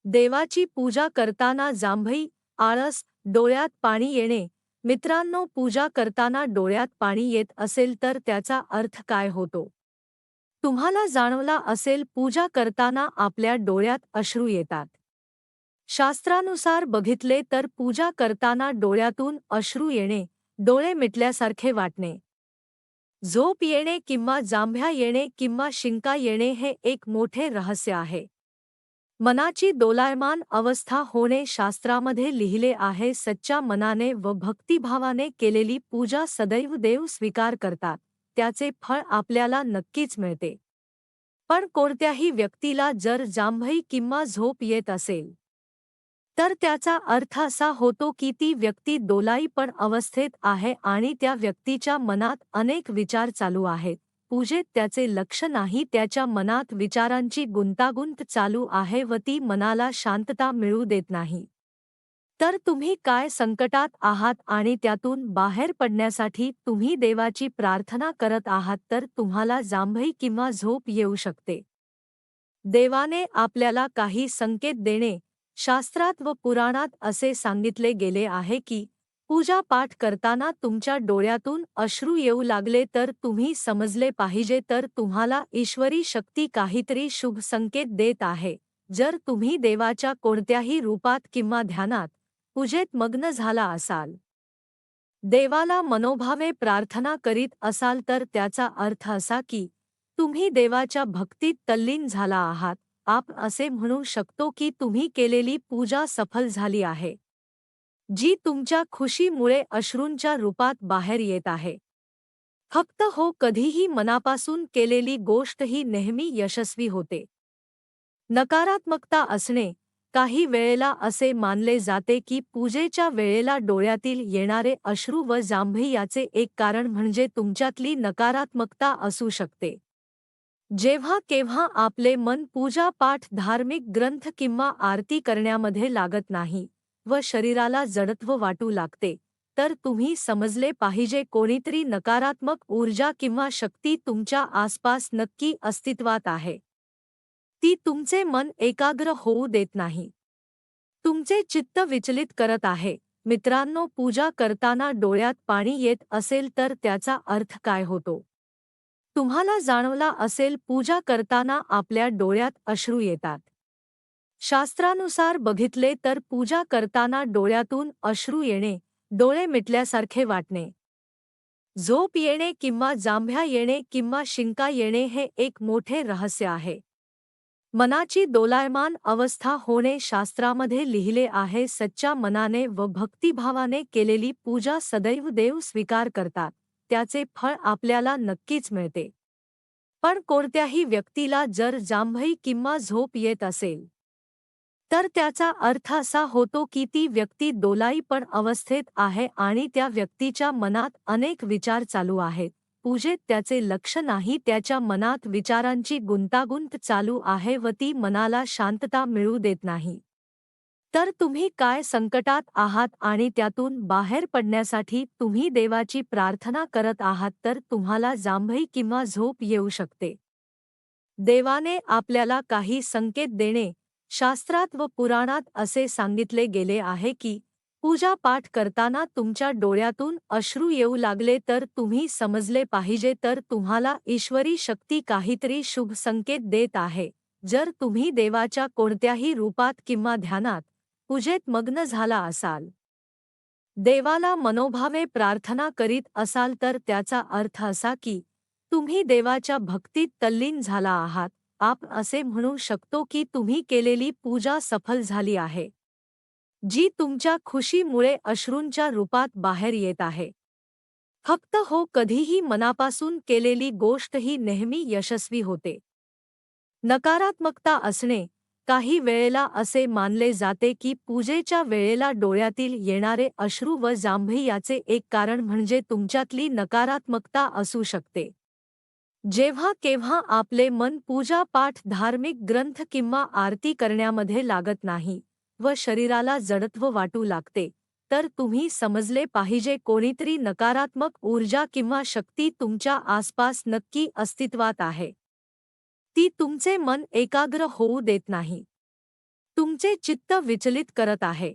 देवाची पूजा करताना जांभई, आळस, डोळ्यात पाणी येणे. मित्रांनो, पूजा करताना डोळ्यात पाणी येत असेल तर त्याचा अर्थ काय होतो? तुम्हाला जाणवला असेल, पूजा करताना आपल्या डोळ्यात अश्रू येतात. शास्त्रानुसार बघितले तर पूजा करताना डोळ्यातून अश्रू येणे, डोळे मिटल्यासारखे वाटणे, झोप येणे किंवा जांभया येणे किंवा शिंका येणे हे एक मोठे रहस्य आहे. मनाची दोलायमान अवस्था होणे शास्त्रामध्ये लिहिले आहे. सच्च्या मनाने व भक्तिभावाने केलेली पूजा सदैव देव स्वीकार करतात, त्याचे फळ आपल्याला नक्कीच मिळते. पण कोणत्याही व्यक्तीला जर जांभई किंवा झोप येत असेल तर त्याचा अर्थ असा होतो की ती व्यक्ती दोलाईपण अवस्थेत आहे आणि त्या व्यक्तीच्या मनात अनेक विचार चालू आहेत. पूजेत त्याचे लक्ष नाही, त्याच्या मनात विचारांची गुंतागुंत चालू आहे व ती मनाला शांतता मिळू देत नाही. तर तुम्ही काय संकटात आहात आणि त्यातून बाहेर पडण्यासाठी तुम्ही देवाची प्रार्थना करत आहात, तर तुम्हाला जांभई किंवा झोप येऊ शकते. देवाने आपल्याला काही संकेत देणे. शास्त्रात व पुराणात असे सांगितले गेले आहे की पूजा पाठ करताना तुमच्या डोळ्यातून अश्रू येऊ लागले तर तुम्ही समजले पाहिजे, तर तुम्हाला ईश्वरी शक्ती काहीतरी शुभ संकेत देत आहे. जर तुम्ही देवाच्या कोणत्याही रूपात किंवा ध्यानात, पूजेत मग्न झाला असाल, देवाला मनोभावे प्रार्थना करीत असाल, तर त्याचा अर्थ असा की तुम्ही देवाच्या भक्तीत तल्लीन झाला आहात. आपण असे म्हणू शकतो की तुम्ही केलेली पूजा सफल झाली आहे, जी तुमच्या खुशीमुळे अश्रूंच्या रूपात बाहेर येत आहे. फक्त हो, कधीही मनापासून केलेली गोष्ट ही नेहमी यशस्वी होते. नकारात्मकता असणे. काही वेळेला असे मानले जाते की पूजेच्या वेळेला डोळ्यातील येणारे अश्रू व जांभई याचे एक कारण म्हणजे तुमच्यातली नकारात्मकता असू शकते. जेव्हा केव्हा आपले मन पूजा पाठ, धार्मिक ग्रंथ किंवा आरती करण्यामध्ये लागत नाही व शरीराला जडत्व वाटू लागते, तर तुम्ही समजले पाहिजे कोणीतरी नकारात्मक ऊर्जा किंवा शक्ती तुमच्या आसपास नक्की अस्तित्वात आहे. ती तुमचे मन एकाग्र होऊ देत नाही, तुमचे चित्त विचलित करत आहे. मित्रांनो, पूजा करताना डोळ्यात पाणी येत असेल तर त्याचा अर्थ काय होतो? तुम्हाला जाणवला असेल, पूजा करताना आपल्या डोळ्यात अश्रू येतात. शास्त्रानुसार बघितले तर पूजा करताना डोळ्यातून अश्रू येणे, डोळे मिटल्यासारखे वाटणे, झोप येणे किंवा जांभया येणे किंवा शिंका येणे हे एक मोठे रहस्य आहे. मनाची दोलायमान अवस्था होणे शास्त्रामध्ये लिहिले आहे. सच्च्या मनाने व भक्तिभावाने केलेली पूजा सदैव देव स्वीकार करतात, त्याचे फळ आपल्याला नक्कीच मिळते. पण कोणत्याही व्यक्तीला जर जांभई किंवा झोप येत असेल तर त्याचा अर्थ असा होतो की ती व्यक्ती दोलाईपण अवस्थेत आहे आणि त्या व्यक्तीच्या मनात अनेक विचार चालू आहेत. पूजेत त्याचे लक्ष नाही, त्याच्या मनात विचारांची गुंतागुंत चालू आहे व ती मनाला शांतता मिळू देत नाही. तर तुम्ही काय संकटात आहात आणि त्यातून बाहेर पडण्यासाठी तुम्ही देवाची प्रार्थना करत आहात, तर तुम्हाला जांभई किंवा झोप येऊ शकते. देवाने आपल्याला काही संकेत देणे. शास्त्रात व पुराणात असे सांगितले गेले आहे की पूजा पाठ करताना तुमच्या डोळ्यातून अश्रू येऊ लागले तर तुम्ही समजले पाहिजे, तर तुम्हाला ईश्वरी शक्ती काहीतरी शुभ संकेत देत आहे. जर तुम्ही देवाच्या कोणत्याही रूपात किंवा ध्यानात, पूजेत मग्न झाला असाल, देवाला मनोभावे प्रार्थना करीत असाल, तर त्याचा अर्थ असा की तुम्ही देवाच्या भक्तीत तल्लीन झाला आहात. आपण असे म्हणू शकतो की तुम्ही केलेली पूजा सफल झाली आहे, जी तुमच्या खुशीमुळे अश्रूंच्या रूपात बाहेर येत आहे. फक्त हो, कधीही मनापासून केलेली गोष्ट ही नेहमी यशस्वी होते. नकारात्मकता असणे. काही वेळेला असे मानले जाते की पूजेच्या वेळेला डोळ्यातील येणारे अश्रू व जांभई याचे एक कारण म्हणजे तुमच्यातली नकारात्मकता असू शकते. जेव्हा केव्हा आपले मन पूजा पाठ, धार्मिक ग्रंथ किंवा आरती करण्यामध्ये लागत नाही व शरीराला जडत्व वाटू लागते, तर तुम्ही समजले पाहिजे कोणीतरी नकारात्मक ऊर्जा किंवा शक्ती तुमच्या आसपास नक्की अस्तित्वात आहे. ती तुमचे मन एकाग्र होऊ देत नाही, तुमचे चित्त विचलित करत आहे